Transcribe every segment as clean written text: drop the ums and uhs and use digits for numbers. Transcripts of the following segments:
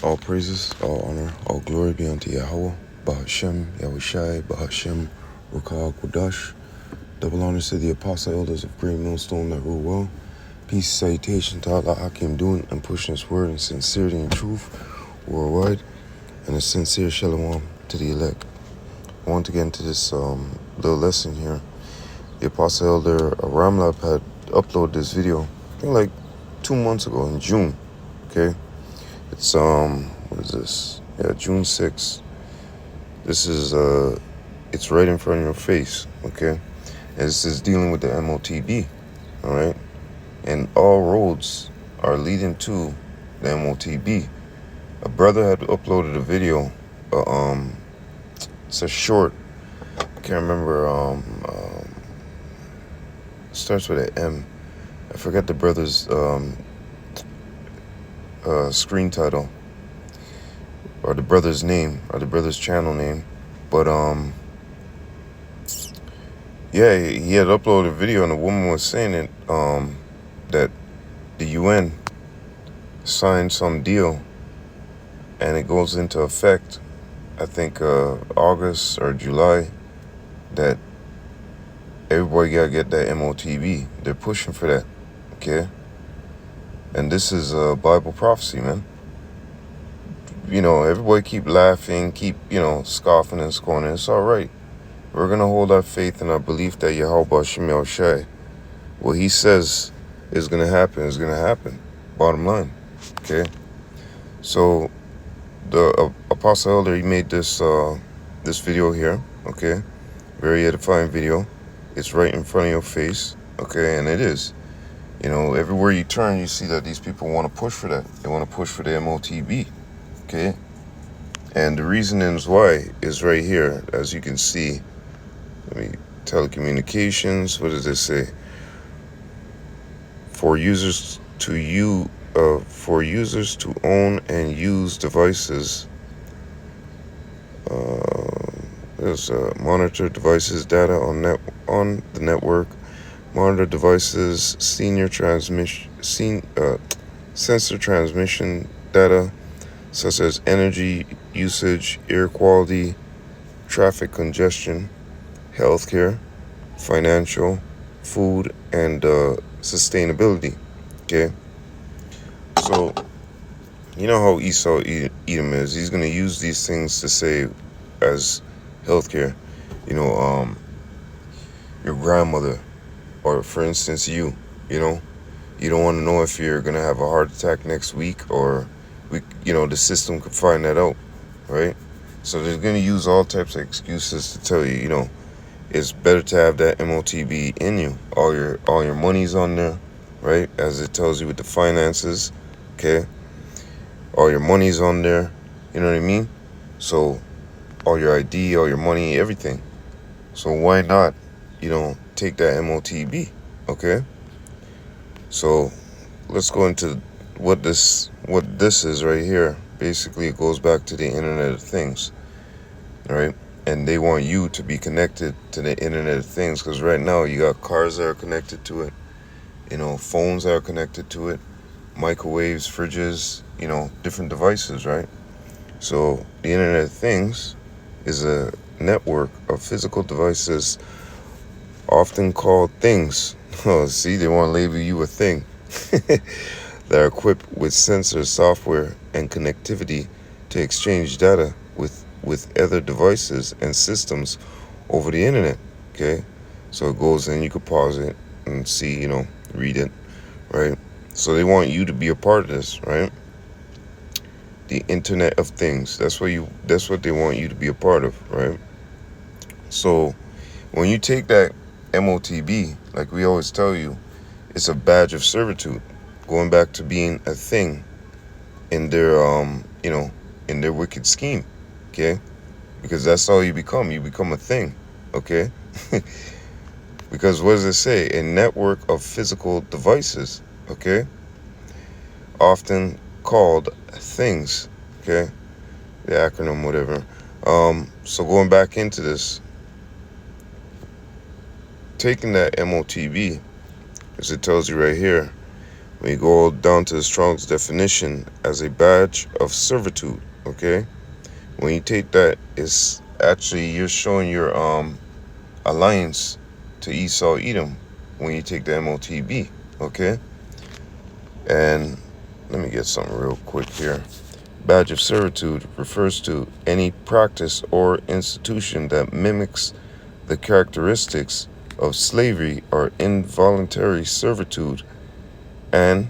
All praises, all honor, all glory be unto Yahweh, Bahashem, Yahushai, Bahashem, Rukah, Kodash. Double honors to the apostle elders of Great Millstone that rule well. Peace, salutation to Allah Hakim doing and pushing his word in sincerity and truth worldwide, and a sincere shalom to the elect. I want to get into this little lesson here. The apostle elder Ramlab had uploaded this video, I think like 2 months ago in June, okay? It's what is this? Yeah, June 6th. This is it's right in front of your face, okay? And this is dealing with the Motb, all right? And all roads are leading to the Motb. A brother had uploaded a video. It's a short. I can't remember. Starts with an M. I forgot the brother's screen title, or the brother's name, or the brother's channel name, but yeah, he had uploaded a video and the woman was saying it, that the UN signed some deal and it goes into effect, I think August or July, that everybody gotta get that Motb. They're pushing for that, okay? And this is a Bible prophecy, man. You know, everybody keep laughing, keep, scoffing and scorning. It's all right. We're going to hold our faith and our belief that Yahweh Shem Yahushai, what he says is going to happen is going to happen. Bottom line, okay? So the Apostle Elder, he made this this video here, okay? Very edifying video. It's right in front of your face, okay? And it is. Everywhere you turn, you see that these people want to push for that. They want to push for the Motb, okay? And the reason is why is right here, as you can see. Telecommunications, what does it say? For users to own and use devices, there's monitor devices data on the network. Monitor devices, sensor transmission data, such as energy usage, air quality, traffic congestion, healthcare, financial, food, and sustainability. Okay, so you know how Esau Edom is. He's going to use these things to say as healthcare. Your grandmother, or for instance, you don't want to know if you're going to have a heart attack next week, or the system could find that out, right? So they're going to use all types of excuses to tell you, it's better to have that Motb in you. All your money's on there, right? As it tells you with the finances, okay? All your money's on there, you know what I mean? So all your ID, all your money, everything. So why not, take that Motb, okay? So let's go into what this is right here. Basically, it goes back to the Internet of Things, right? And they want you to be connected to the Internet of Things, because right now you got cars that are connected to it, phones that are connected to it, microwaves, fridges, different devices, right? So the Internet of Things is a network of physical devices, often called things. Oh, see, they want to label you a thing. That are equipped with sensors, software, and connectivity to exchange data with other devices and systems over the internet, okay? So it goes in, you could pause it and see, read it, right? So they want you to be a part of this, right? The Internet of Things. That's what they want you to be a part of, right? So when you take that Motb, like we always tell you, it's a badge of servitude, going back to being a thing in their in their wicked scheme, okay? Because that's all you become. You become a thing, okay? Because what does it say? A network of physical devices, okay? Often called things, okay? The acronym, whatever. So going back into this, taking that Motb, as it tells you right here, When you go down to the Strong's definition as a badge of servitude, okay? When you take that, it's actually you're showing your alliance to Esau Edom when you take the Motb, okay? And let me get something real quick here. Badge of servitude refers to any practice or institution that mimics the characteristics of slavery or involuntary servitude and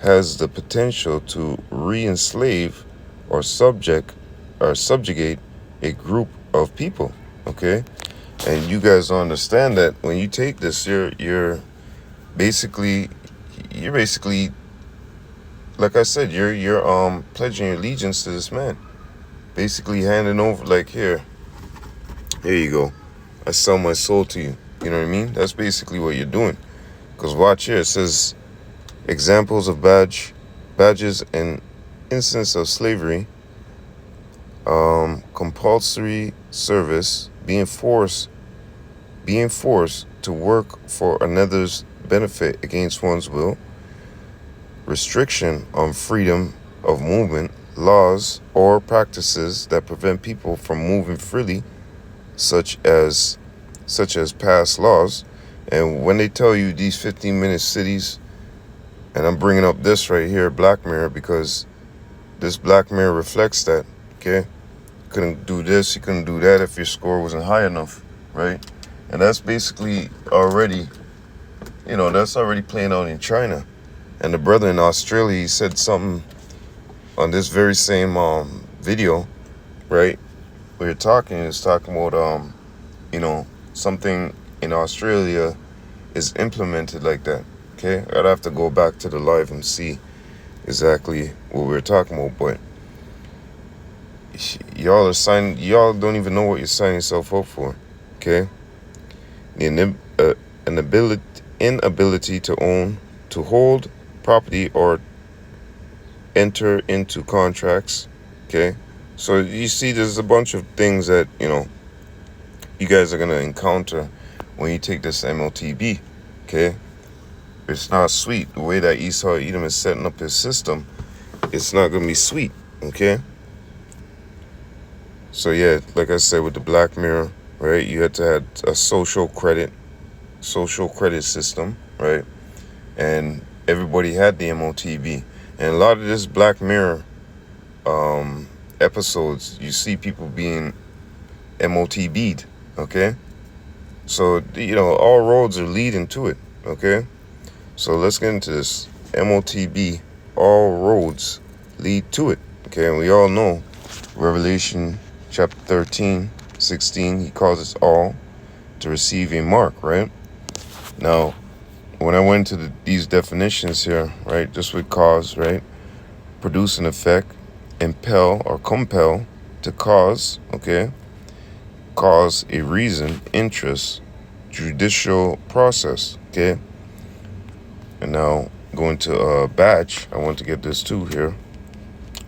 has the potential to re-enslave or subjugate a group of people. Okay, and you guys understand that when you take this, you're basically like I said, you're pledging your allegiance to this man, basically handing over like here you go, I sell my soul to you. You know what I mean? That's basically what you're doing. Because watch here, it says examples of badges and instance of slavery, compulsory service, being forced to work for another's benefit against one's will, restriction on freedom of movement, laws or practices that prevent people from moving freely, such as past laws. And when they tell you these 15-minute cities, and I'm bringing up this right here, Black Mirror, because this Black Mirror reflects that, okay? You couldn't do this, you couldn't do that if your score wasn't high enough, right? And that's basically already, that's already playing out in China. And the brother in Australia, he said something on this very same video, right? We were talking, he was talking about, something in Australia is implemented like that, okay? I'd have to go back to the live and see exactly what we were talking about, but y'all don't even know what you're signing yourself up for, okay? The inability to own, to hold property or enter into contracts, okay? So you see there's a bunch of things that, you guys are going to encounter when you take this Motb, okay? It's not sweet. The way that Esau Edom is setting up his system, it's not going to be sweet, okay? So yeah, like I said, with the Black Mirror, right, you had to have a social credit system, right? And everybody had the Motb. And a lot of this Black Mirror episodes, you see people being Motb'd, okay? So, all roads are leading to it, okay? So let's get into this. Motb, all roads lead to it, okay? And we all know Revelation chapter 13, 16, he calls us all to receive a mark, right? Now, when I went to these definitions here, right, just with cause, right, produce an effect, impel or compel, to cause, okay, cause a reason, interest, judicial process, okay? And now going to badge, I want to get this too here.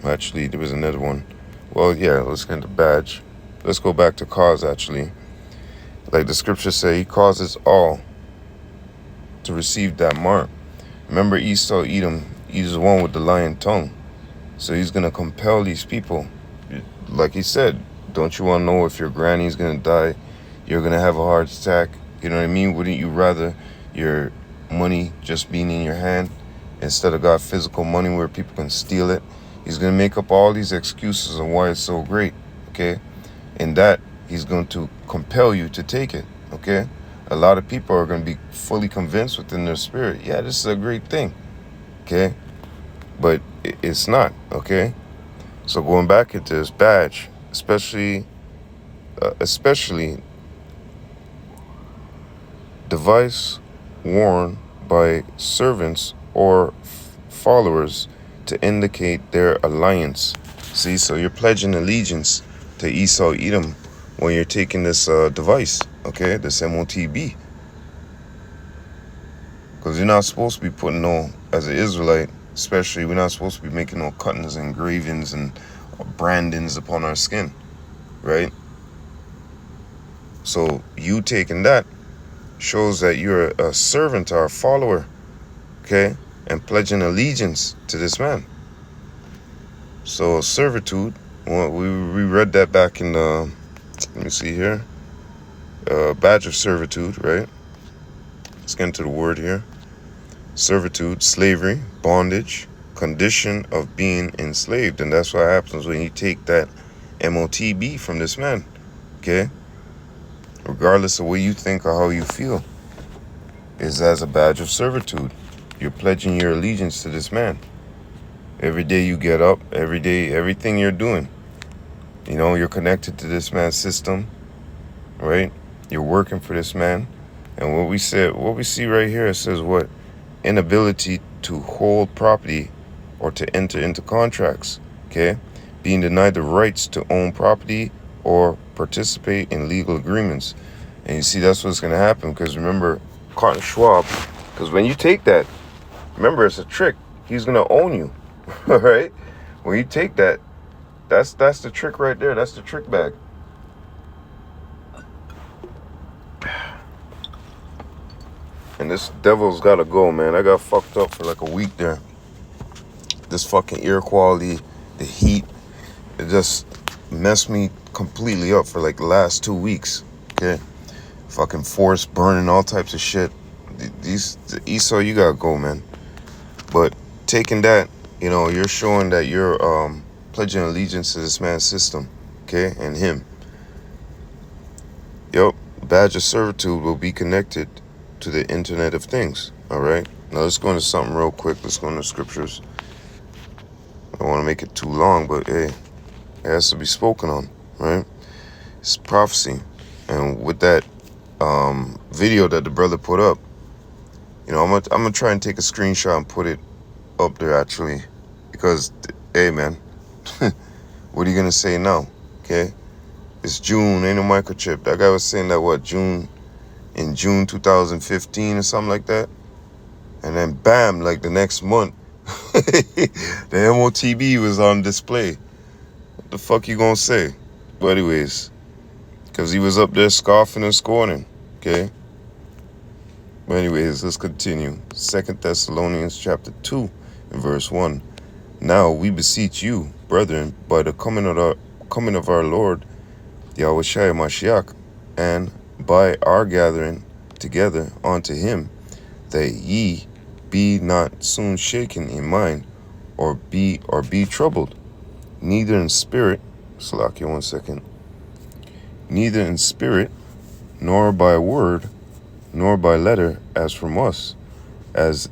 Actually, there was another one. Well, yeah, let's get into badge. Let's go back to cause, actually. Like the scriptures say, he causes all to receive that mark. Remember Esau Edom, he's the one with the lion tongue. So he's going to compel these people. Like he said, don't you want to know if your granny's going to die? You're going to have a heart attack. You know what I mean? Wouldn't you rather your money just being in your hand instead of got physical money where people can steal it? He's going to make up all these excuses on why it's so great, okay? And that he's going to compel you to take it, okay? A lot of people are going to be fully convinced within their spirit, yeah, this is a great thing, okay? But it's not, okay? So going back into this badge, especially device worn by servants or followers to indicate their alliance. See, so you're pledging allegiance to Esau Edom when you're taking this device, okay, this Motb. Because you're not supposed to be putting no, as an Israelite, especially, we're not supposed to be making no cuttings and engravings and brandings upon our skin, right? So you taking that shows that you're a servant or a follower, okay? and pledging allegiance to this man. So servitude, well, we read that back in the, let me see here, badge of servitude, right? Let's get into the word here. Servitude, slavery, bondage, condition of being enslaved. And that's what happens when you take that Motb from this man, okay? Regardless of what you think or how you feel, is as a badge of servitude. You're pledging your allegiance to this man. Every day you get up, every day, everything you're doing, you know, you're connected to this man's system, right? You're working for this man. And what we see right here, it says what? Inability to hold property or to enter into contracts, okay? Being denied the rights to own property or participate in legal agreements. And you see, that's what's going to happen, because remember, Cotton Schwab, because when you take that, remember, it's a trick. He's going to own you, all right? When you take that, that's the trick right there. That's the trick bag. And this devil's got to go, man. I got fucked up for like a week there. This fucking air quality, the heat, it just messed me completely up for like the last 2 weeks, okay? Fucking forest burning, all types of shit. Esau, you gotta go, man. But taking that, you know, you're showing that you're pledging allegiance to this man's system, okay, and him. Yep, badge of servitude will be connected to the Internet of Things, all right? Now let's go into something real quick. Let's go into scriptures. I don't want to make it too long, but hey, it has to be spoken on, right? It's prophecy. And with that video that the brother put up, you know, I'm gonna try and take a screenshot and put it up there, actually, because, hey, man, what are you gonna say now? Okay, it's June, ain't no microchip. That guy was saying that in June 2015 or something like that, and then bam, like the next month, the Motb was on display. What the fuck you gonna say? But anyways, because he was up there scoffing and scorning, okay? But anyways, let's continue. 2 Thessalonians chapter 2 and verse 1. Now we beseech you, brethren, by the coming of our Lord, Yahushua Mashiach, and by our gathering together unto him, that ye be not soon shaken in mind, or be troubled, neither in spirit, Salakia, 1 second, neither in spirit, nor by word, nor by letter, as from us, as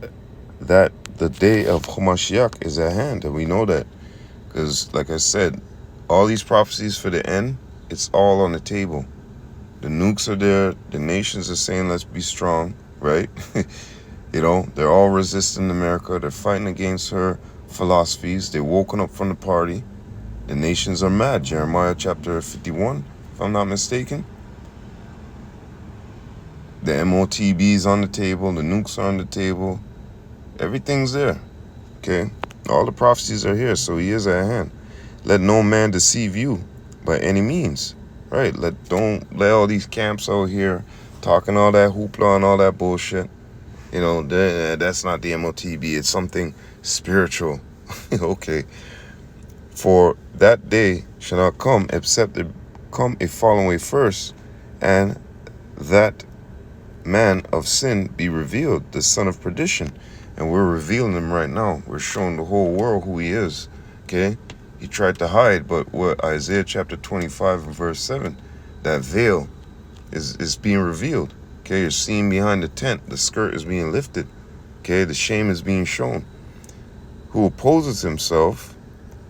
that the day of Hamashiach is at hand. And we know that because, like I said, all these prophecies for the end, it's all on the table. The nukes are there. The nations are saying, let's be strong, right? You know, they're all resisting America. They're fighting against her philosophies. They're woken up from the party. The nations are mad. Jeremiah chapter 51, if I'm not mistaken. The Motb is on the table. The nukes are on the table. Everything's there, okay? All the prophecies are here, so he is at hand. Let no man deceive you by any means, right? Don't let all these camps out here talking all that hoopla and all that bullshit. You know, that's not the Motb. It's something spiritual, okay? For that day shall not come except there come a falling away first, and that man of sin be revealed, the son of perdition. And we're revealing him right now. We're showing the whole world who he is, okay? He tried to hide, but what Isaiah chapter 25 and verse 7, that veil is being revealed, okay? You're seeing behind the tent, the skirt is being lifted, okay? The shame is being shown. Who opposes himself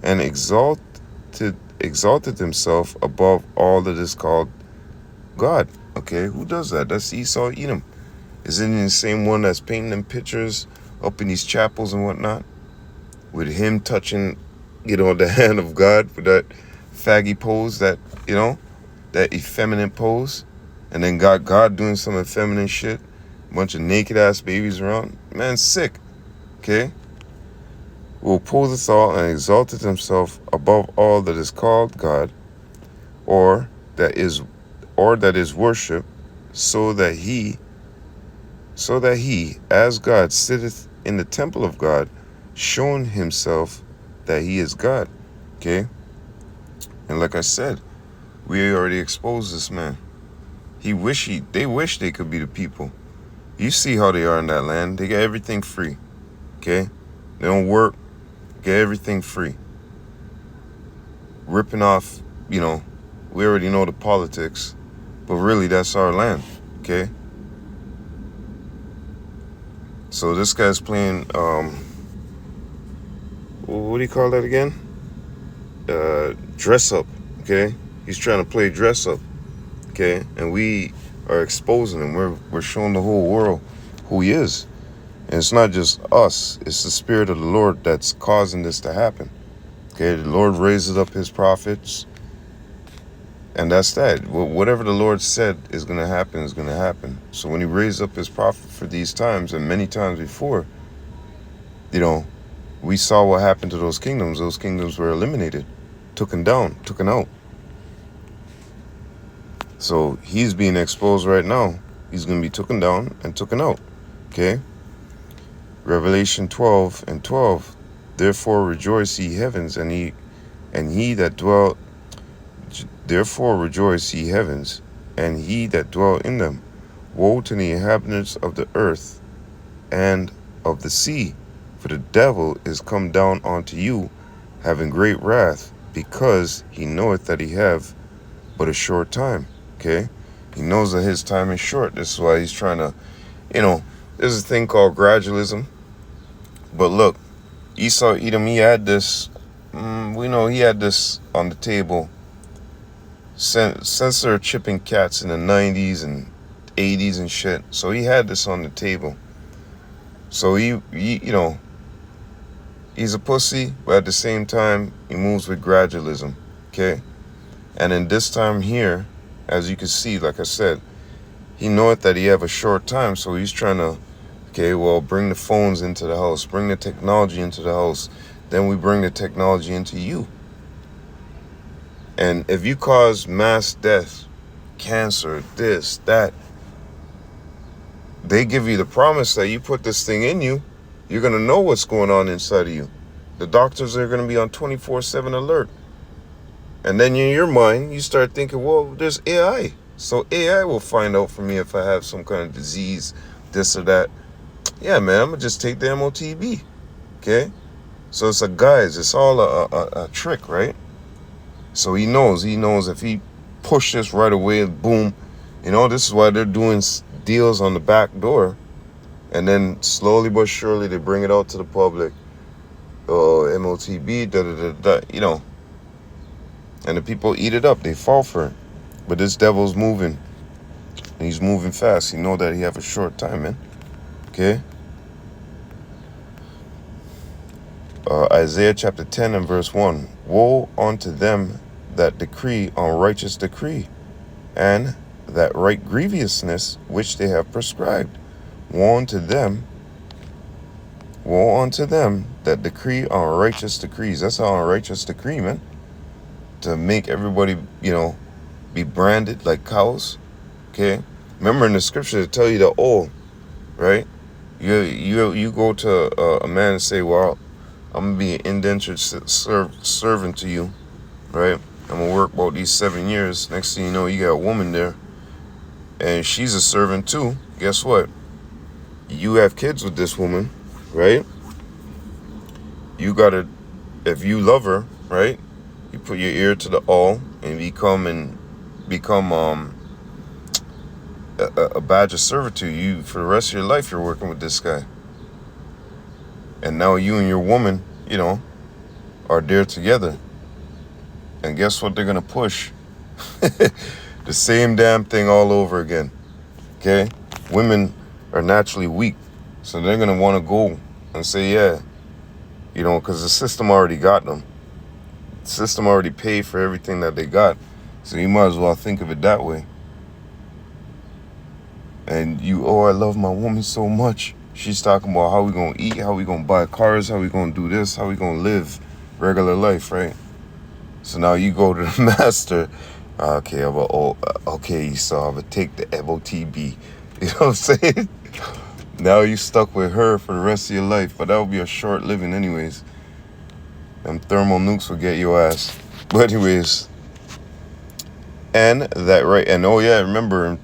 and exalted himself above all that is called God, okay? Who does that? That's Esau Edom. Isn't he the same one that's painting them pictures up in these chapels and whatnot, with him touching, you know, the hand of God with that faggy pose, that, you know, that effeminate pose, and then got God doing some effeminate shit, a bunch of naked ass babies around. Man's sick, okay? Who opposeth all and exalted himself above all that is called God, or that is worship, so that he, as God, sitteth in the temple of God, showing himself that he is God. Okay? And like I said, we already exposed this man. They wish they could be the people. You see how they are in that land. They get everything free. Okay? They don't work. Get everything free. Ripping off, we already know the politics. But really, that's our land. Okay? So this guy's playing, what do you call that again? Dress up. Okay? He's trying to play dress up. Okay? And we are exposing him. We're showing the whole world who he is. And it's not just us. It's the Spirit of the Lord that's causing this to happen. Okay? The Lord raises up his prophets. And that's that. Whatever the Lord said is going to happen is going to happen. So when he raised up his prophet for these times and many times before, we saw what happened to those kingdoms. Those kingdoms were eliminated, taken out. So he's being exposed right now. He's going to be taken down and taken out. Okay? Revelation 12:12. Therefore rejoice, ye heavens, and he that dwell. Therefore rejoice, ye heavens, and he that dwell in them. Woe to the inhabitants of the earth and of the sea, for the devil is come down unto you, having great wrath, because he knoweth that he have but a short time. Okay? He knows that his time is short. This is why he's trying to, there's a thing called gradualism. But look, Esau, Edom, he had this, we know he had this on the table since they're chipping cats in the 90s and 80s and shit. So he had this on the table. So he he's a pussy, but at the same time, he moves with gradualism. Okay? And in this time here, as you can see, like I said, he knoweth that he have a short time, so he's trying to, bring the phones into the house, bring the technology into the house, then we bring the technology into you. And if you cause mass death, cancer, this, that, they give you the promise that you put this thing in you, you're going to know what's going on inside of you. The doctors are going to be on 24/7 alert. And then in your mind, you start thinking, well, there's AI. So AI will find out for me if I have some kind of disease, this or that. Yeah, man, I'm going to just take the Motb. Okay? So it's it's all a trick, right? So he knows if he pushes right away, boom, this is why they're doing deals on the back door. And then slowly but surely they bring it out to the public. Oh, Motb, da-da-da-da, And the people eat it up. They fall for it. But this devil's moving. And he's moving fast. You know that he have a short time, man. Okay? Isaiah chapter 10 and verse 1. Woe unto them that decree unrighteous decree, and that right grievousness which they have prescribed. Woe unto them that decree unrighteous decrees. That's an unrighteous decree, man. To make everybody, be branded like cows. Okay? Remember in the scripture to tell you that, right? You go to a man and say, well, I'm going to be an indentured servant to you, right? I'm going to work about these 7 years. Next thing you know, you got a woman there, and she's a servant too. Guess what? You have kids with this woman, right? You got to, if you love her, right? You put your ear to the all and become a badge of servitude. You, for the rest of your life, you're working with this guy. And now you and your woman, are there together. And guess what they're going to push? The same damn thing all over again. Okay? Women are naturally weak. So they're going to want to go and say, yeah, because the system already got them. The system already paid for everything that they got. So you might as well think of it that way. And I love my woman so much. She's talking about how we going to eat, how we going to buy cars, how we going to do this, how we going to live regular life, right? So now you go to the master. Okay, so I'm going to take the Motb. You know what I'm saying? Now you stuck with her for the rest of your life, but that will be a short living anyways. Them thermal nukes will get your ass. But anyways, and that right, and oh yeah, remember in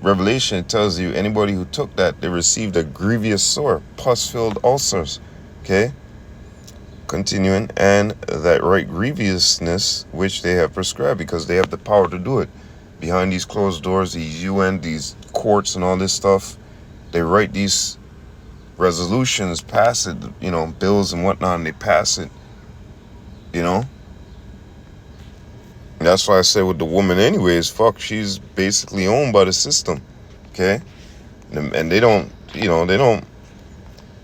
Revelation it tells you anybody who took that, they received a grievous sore, pus-filled ulcers. Okay? Continuing, and that right grievousness which they have prescribed, because they have the power to do it. Behind these closed doors, these UN, these courts and all this stuff, they write these resolutions, pass it, bills and whatnot, and they pass it, That's why I say with the woman anyways, fuck, she's basically owned by the system, okay? And they don't,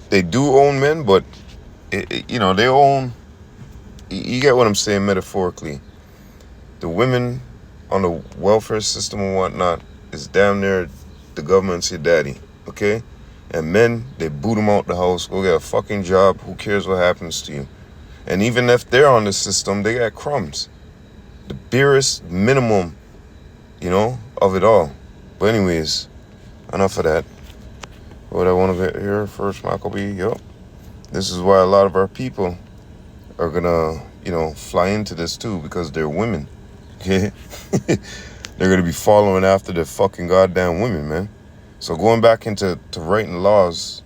they do own men, but, they own, you get what I'm saying metaphorically. The women on the welfare system and whatnot is damn near the government's your daddy, okay? And men, they boot them out the house, go get a fucking job, who cares what happens to you? And even if they're on the system, they got crumbs. The barest minimum, of it all. But anyways, enough of that. What I want to get here first, Motb, yup. This is why a lot of our people are gonna, fly into this too, because they're women. Okay? They're gonna be following after the fucking goddamn women, man. So going back into writing laws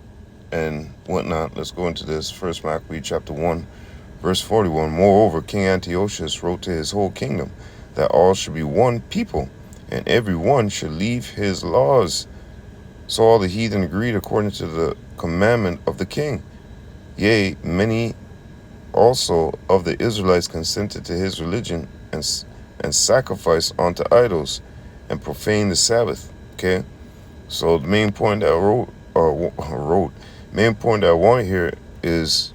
and whatnot, let's go into this. First Motb chapter 1, verse 41. Moreover, King Antiochus wrote to his whole kingdom that all should be one people, and every one should leave his laws. So all the heathen agreed according to the commandment of the king. Yea, many also of the Israelites consented to his religion and sacrificed unto idols and profaned the Sabbath. Okay? So the main point that main point that I want here is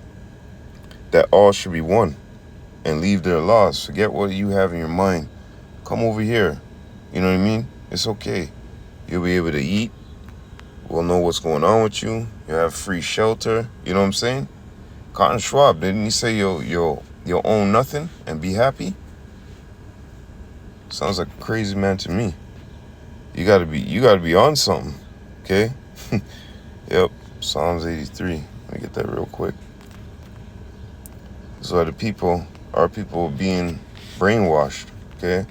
that all should be one and leave their laws. Forget what you have in your mind. Come over here. You know what I mean? It's okay. You'll be able to eat. We'll know what's going on with you. You have free shelter. You know what I'm saying? Cotton Schwab, didn't he say you'll own nothing and be happy? Sounds like a crazy man to me. You gotta be on something. Okay? Yep. Psalms 83. Let me get that real quick. So our people are being brainwashed, okay?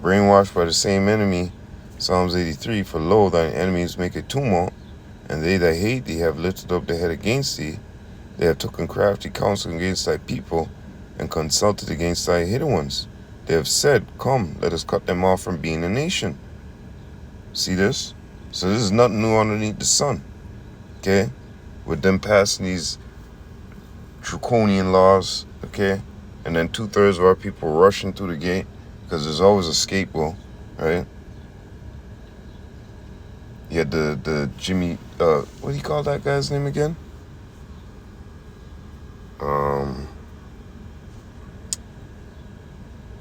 Brainwashed by the same enemy. Psalms 83, for lo, thine enemies make a tumult, and they that hate thee have lifted up their head against thee. They have taken crafty counsel against thy people, and consulted against thy hidden ones. They have said, come, let us cut them off from being a nation. See this? So this is nothing new underneath the sun, okay? With them passing these draconian laws, okay? And then 2/3 of our people rushing through the gate, because there's always a scapegoat, right? You had the Jimmy, what do you call that guy's name again?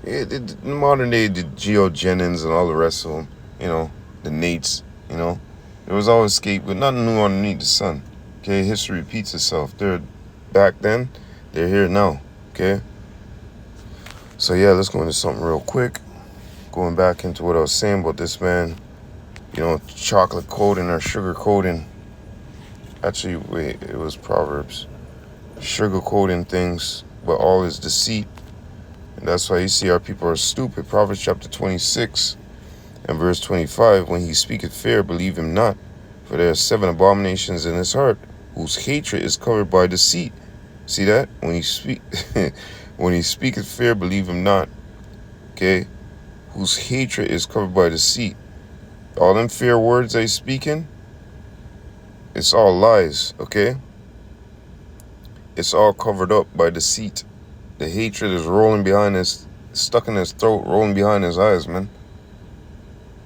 In modern day, the Geo Jennings and all the rest of them, the Nates, there was always scapegoat, nothing new underneath the sun, okay? History repeats itself. They're back then, they're here now, okay? So yeah, let's go into something real quick. Going back into what I was saying about this man, chocolate coating or sugar coating. Actually, wait, it was Proverbs. Sugar coating things, but all is deceit. And that's why you see our people are stupid. Proverbs chapter 26 and verse 25. When he speaketh fair, believe him not. For there are 7 abominations in his heart, whose hatred is covered by deceit. See that? When he speaketh fair, believe him not. Okay? Whose hatred is covered by deceit. All them fair words they speaking, it's all lies, okay? It's all covered up by deceit. The hatred is stuck in his throat, rolling behind his eyes, man.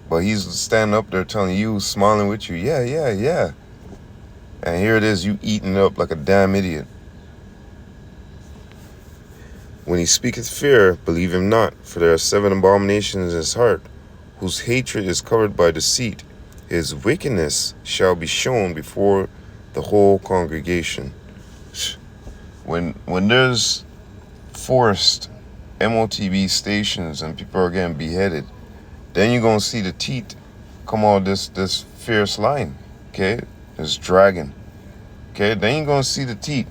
But he's standing up there telling you, smiling with you, yeah. And here it is, you eating it up like a damn idiot. When he speaketh fear, believe him not, for there are 7 abominations in his heart, whose hatred is covered by deceit. His wickedness shall be shown before the whole congregation. When there's forced Motb stations and people are getting beheaded, then you're going to see the teeth come out this fierce line, okay? It's dragging. Okay, then you're going to see the teeth.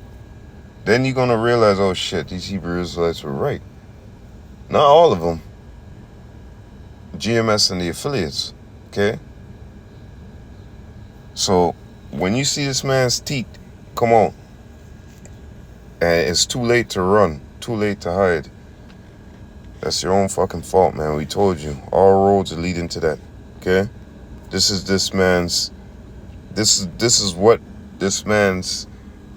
Then you're going to realize, oh shit, these Hebrew Israelites were right. Not all of them. GMS and the affiliates. Okay? So, when you see this man's teeth, come on. And it's too late to run. Too late to hide. That's your own fucking fault, man. We told you. All roads are leading to that. Okay? This is what this man's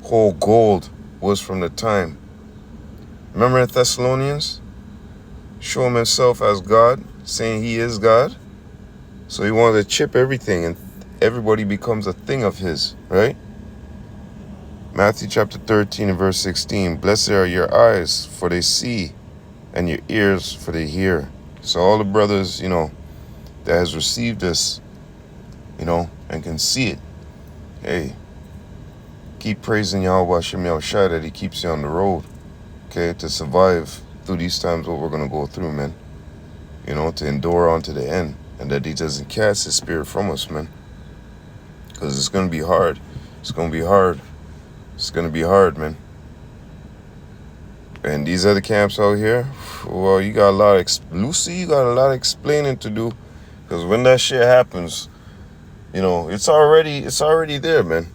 whole goal was from the time. Remember in Thessalonians? Show him himself as God, saying he is God. So he wanted to chip everything and everybody becomes a thing of his, right? Matthew chapter 13 and verse 16. Blessed are your eyes, for they see, and your ears, for they hear. So all the brothers, that has received this, and can see it, hey, keep praising Yahweh Hashem Yahushua that he keeps you on the road, okay, to survive through these times what we're going to go through, man. To endure on to the end, and that he doesn't cast his spirit from us, man. Because it's going to be hard. It's going to be hard. It's going to be hard, man. And these other camps out here, well, you got a lot of, Lucy, you got a lot of explaining to do. Because when that shit happens, it's already there, man.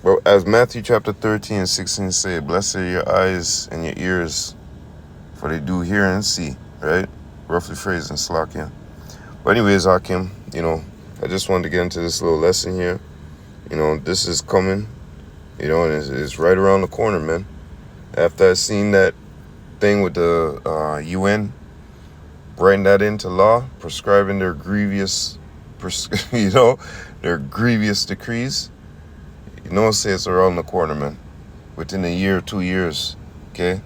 But as Matthew chapter 13 and 16 say, blessed are your eyes and your ears, for they do hear and see, right? Roughly phrased in Slakia. But anyways, Hakim, I just wanted to get into this little lesson here. This is coming, and it's right around the corner, man. After I seen that thing with the UN writing that into law, prescribing their grievous, their grievous decrees, say it's around the corner, man. Within a year, 2 years, okay?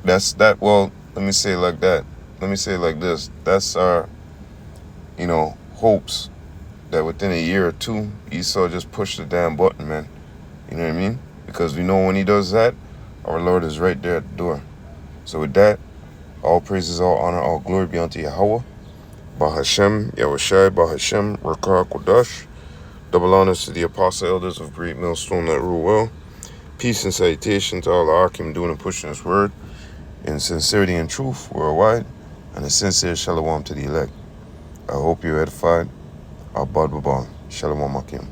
That's that. Well, let me say it like that. Let me say it like this. That's our, hopes that within a year or two, Esau just push the damn button, man. You know what I mean? Because we know when he does that, our Lord is right there at the door. So with that, all praises, all honor, all glory be unto Yahweh. Bahashem, Yahushai, Bahashem, Rakah Kodash. Double honors to the apostle elders of Great Millstone that rule well. Peace and salutation to all the Akim doing and pushing his word in sincerity and truth worldwide. And a sincere shalom to the elect. I hope you're edified. Abad Babal. Shalom Akim.